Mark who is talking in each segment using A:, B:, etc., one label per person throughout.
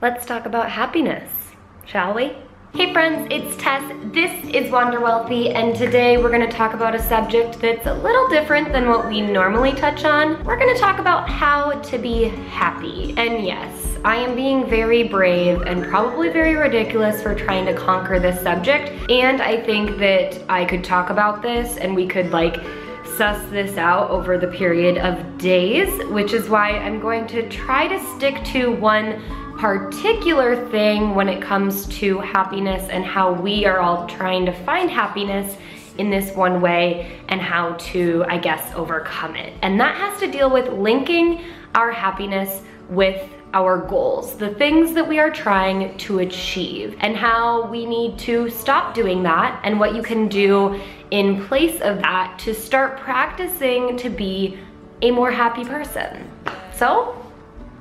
A: let's talk about happiness, shall we? Hey friends, it's Tess. This is Wander Wealthy, and today we're gonna talk about a subject that's a little different than what we normally touch on. We're gonna talk about how to be happy. And yes, I am being very brave and probably very ridiculous for trying to conquer this subject. And I think that I could talk about this and we could suss this out over the period of days, which is why I'm going to try to stick to one particular thing when it comes to happiness and how we are all trying to find happiness in this one way and how to, I guess, overcome it. And that has to deal with linking our happiness with our goals, the things that we are trying to achieve, and how we need to stop doing that and what you can do in place of that to start practicing to be a more happy person. So,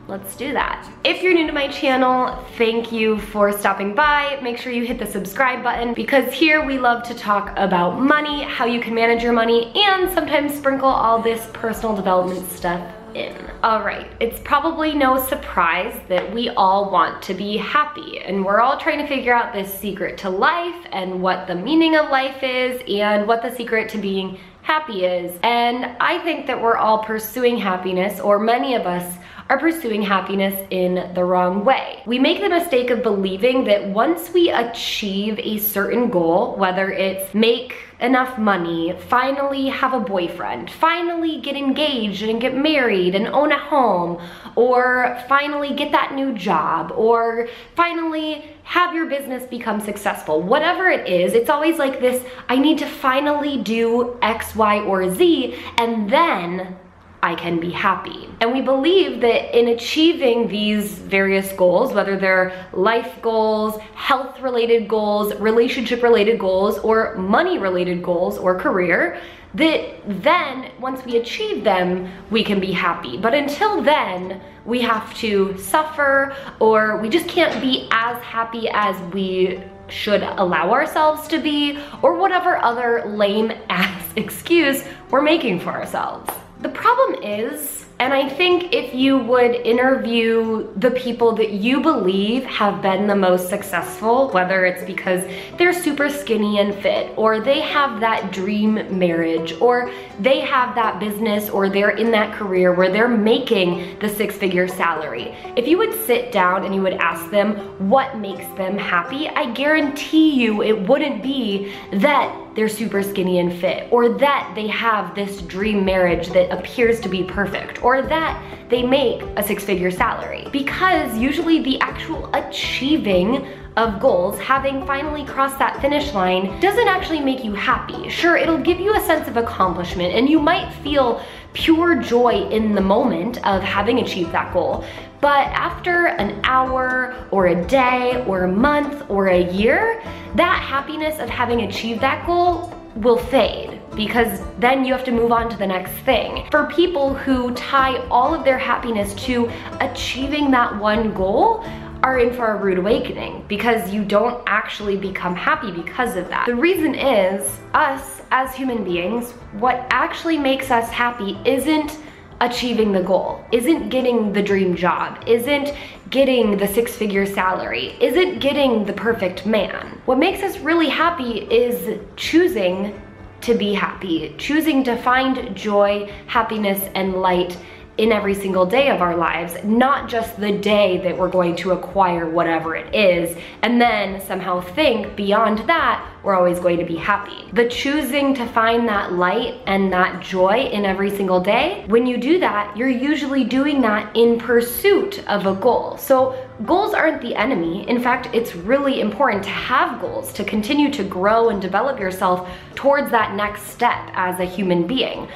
A: let's do that. If you're new to my channel, thank you for stopping by. Make sure you hit the subscribe button because here we love to talk about money, how you can manage your money, and sometimes sprinkle all this personal development stuff in. All right, it's probably no surprise that we all want to be happy, and we're all trying to figure out this secret to life and what the meaning of life is and what the secret to being happy is. And I think that we're all pursuing happiness, or many of us are pursuing happiness in the wrong way. We make the mistake of believing that once we achieve a certain goal, whether it's make enough money, finally have a boyfriend, finally get engaged and get married and own a home, or finally get that new job, or finally have your business become successful. Whatever it is, it's always like this, I need to finally do X, Y, or Z, and then I can be happy. And we believe that in achieving these various goals, whether they're life goals, health-related goals, relationship-related goals, or money-related goals, or career, that then, once we achieve them, we can be happy. But until then, we have to suffer, or we just can't be as happy as we should allow ourselves to be, or whatever other lame-ass excuse we're making for ourselves. The problem is, and I think if you would interview the people that you believe have been the most successful, whether it's because they're super skinny and fit, or they have that dream marriage, or they have that business, or they're in that career where they're making the six-figure salary. If you would sit down and you would ask them what makes them happy, I guarantee you it wouldn't be that they're super skinny and fit, or that they have this dream marriage that appears to be perfect, or that they make a six-figure salary. Because usually the actual achieving of goals, having finally crossed that finish line, doesn't actually make you happy. Sure, it'll give you a sense of accomplishment, and you might feel pure joy in the moment of having achieved that goal. But after an hour, or a day, or a month, or a year, that happiness of having achieved that goal will fade, because then you have to move on to the next thing. For people who tie all of their happiness to achieving that one goal, are in for a rude awakening, because you don't actually become happy because of that. The reason is, us as human beings, what actually makes us happy isn't achieving the goal, isn't getting the dream job, isn't getting the six-figure salary, isn't getting the perfect man. What makes us really happy is choosing to be happy, choosing to find joy, happiness, and light in every single day of our lives, not just the day that we're going to acquire whatever it is, and then somehow think beyond that, we're always going to be happy. The choosing to find that light and that joy in every single day, when you do that, you're usually doing that in pursuit of a goal. So goals aren't the enemy. In fact, it's really important to have goals, to continue to grow and develop yourself towards that next step as a human being.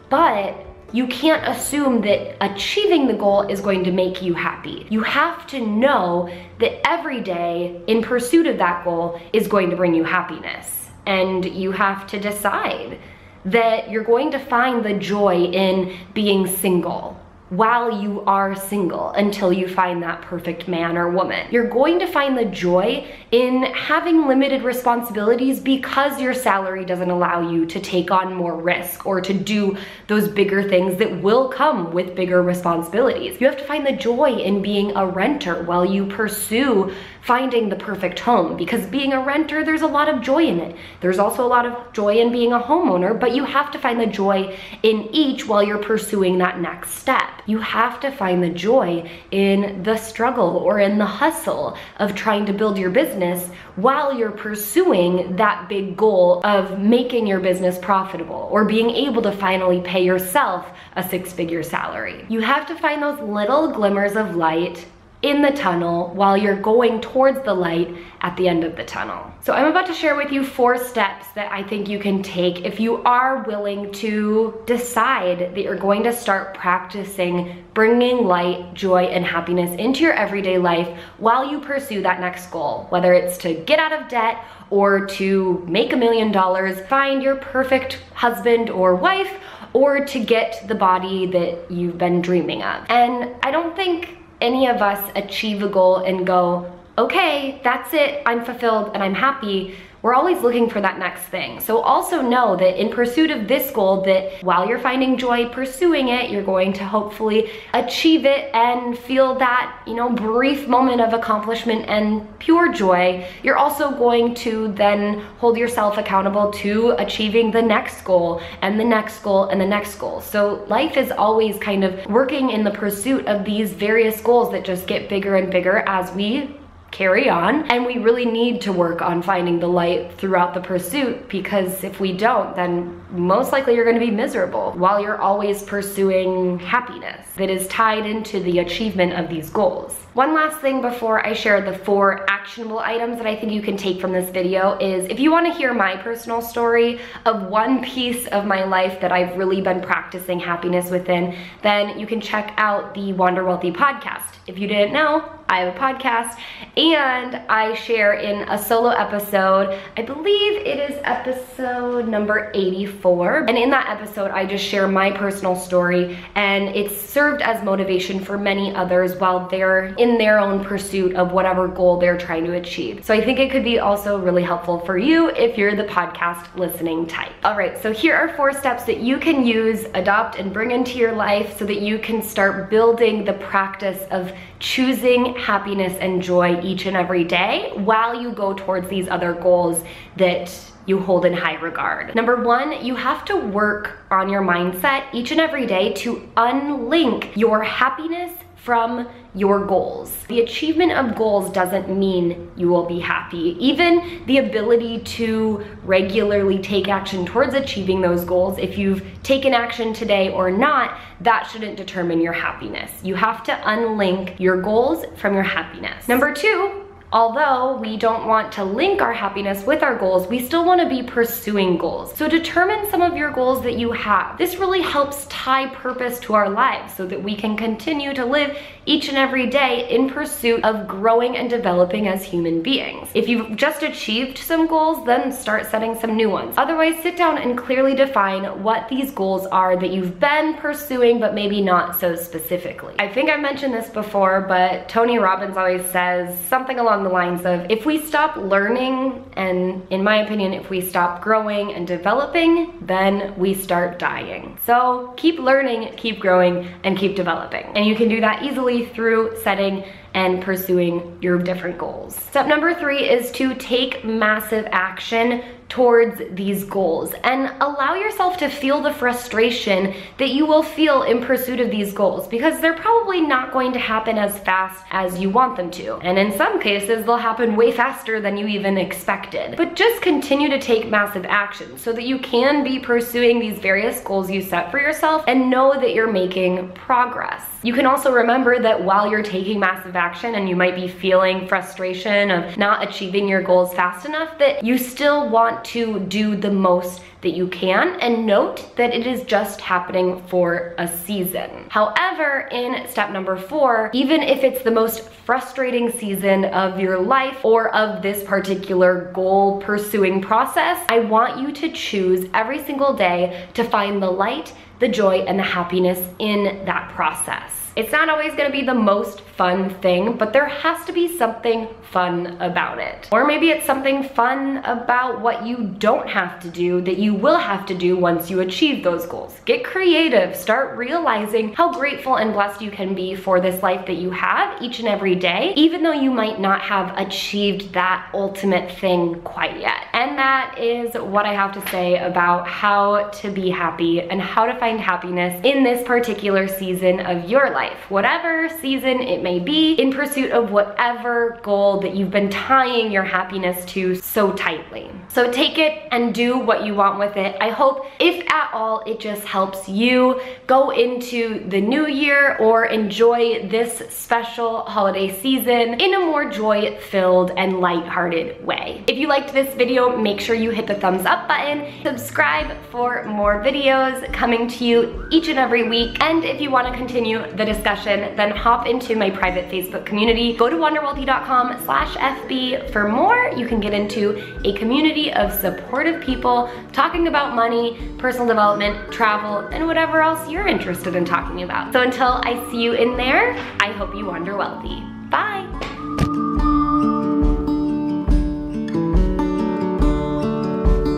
A: But you can't assume that achieving the goal is going to make you happy. You have to know that every day in pursuit of that goal is going to bring you happiness. And you have to decide that you're going to find the joy in being single, while you are single until you find that perfect man or woman. You're going to find the joy in having limited responsibilities because your salary doesn't allow you to take on more risk or to do those bigger things that will come with bigger responsibilities. You have to find the joy in being a renter while you pursue finding the perfect home, because being a renter, there's a lot of joy in it. There's also a lot of joy in being a homeowner, but you have to find the joy in each while you're pursuing that next step. You have to find the joy in the struggle or in the hustle of trying to build your business while you're pursuing that big goal of making your business profitable or being able to finally pay yourself a six-figure salary. You have to find those little glimmers of light in the tunnel while you're going towards the light at the end of the tunnel. So I'm about to share with you 4 steps that I think you can take if you are willing to decide that you're going to start practicing bringing light, joy, and happiness into your everyday life while you pursue that next goal, whether it's to get out of debt or to make $1 million, find your perfect husband or wife, or to get the body that you've been dreaming of. And I don't think any of us achieve a goal and go, okay, that's it, I'm fulfilled and I'm happy. We're always looking for that next thing. So also know that in pursuit of this goal, that while you're finding joy pursuing it, you're going to hopefully achieve it and feel that, brief moment of accomplishment and pure joy. You're also going to then hold yourself accountable to achieving the next goal and the next goal and the next goal. So life is always kind of working in the pursuit of these various goals that just get bigger and bigger as we carry on, and we really need to work on finding the light throughout the pursuit, because if we don't, then most likely you're going to be miserable while you're always pursuing happiness that is tied into the achievement of these goals. One last thing before I share the 4 actionable items that I think you can take from this video is, if you want to hear my personal story of one piece of my life that I've really been practicing happiness within, then you can check out the Wander Wealthy podcast. If you didn't know, I have a podcast, and I share in a solo episode, I believe it is episode number 84, and in that episode I just share my personal story, and it's served as motivation for many others while they're in their own pursuit of whatever goal they're trying to achieve. So I think it could be also really helpful for you if you're the podcast listening type. Alright, so here are 4 steps that you can use, adopt, and bring into your life so that you can start building the practice of choosing happiness and joy each and every day while you go towards these other goals that you hold in high regard. Number 1, you have to work on your mindset each and every day to unlink your happiness from your goals. The achievement of goals doesn't mean you will be happy. Even the ability to regularly take action towards achieving those goals, if you've taken action today or not, that shouldn't determine your happiness. You have to unlink your goals from your happiness. Number 2, although we don't want to link our happiness with our goals, we still want to be pursuing goals. So determine some of your goals that you have. This really helps tie purpose to our lives so that we can continue to live each and every day in pursuit of growing and developing as human beings. If you've just achieved some goals, then start setting some new ones. Otherwise, sit down and clearly define what these goals are that you've been pursuing, but maybe not so specifically. I think I've mentioned this before, but Tony Robbins always says something along the lines of, if we stop learning, and in my opinion, if we stop growing and developing, then we start dying. So keep learning, keep growing, and keep developing. And you can do that easily through setting and pursuing your different goals. Step number 3 is to take massive action towards these goals and allow yourself to feel the frustration that you will feel in pursuit of these goals, because they're probably not going to happen as fast as you want them to. And in some cases, they'll happen way faster than you even expected. But just continue to take massive action so that you can be pursuing these various goals you set for yourself and know that you're making progress. You can also remember that while you're taking massive satisfaction and you might be feeling frustration of not achieving your goals fast enough, that you still want to do the most that you can, and note that it is just happening for a season. However, in step number 4, even if it's the most frustrating season of your life or of this particular goal pursuing process, I want you to choose every single day to find the light, the joy, and the happiness in that process. It's not always gonna be the most fun thing, but there has to be something fun about it. Or maybe it's something fun about what you don't have to do that you will have to do once you achieve those goals. Get creative, start realizing how grateful and blessed you can be for this life that you have each and every day, even though you might not have achieved that ultimate thing quite yet. And that is what I have to say about how to be happy and how to find happiness in this particular season of your life. Whatever season it may be, in pursuit of whatever goal that you've been tying your happiness to so tightly. So take it and do what you want with it. I hope, if at all, it just helps you go into the new year or enjoy this special holiday season in a more joy-filled and lighthearted way. If you liked this video, make sure you hit the thumbs up button, subscribe for more videos coming to you each and every week, and if you want to continue the discussion, then hop into my private Facebook community. Go to wonderwealthy.com/FB for more. You can get into a community of supportive people talking about money, personal development, travel, and whatever else you're interested in talking about. So until I see you in there, I hope you wander wealthy. Bye.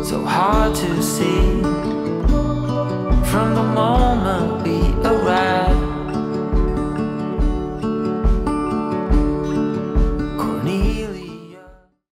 B: So hard to see from the moment we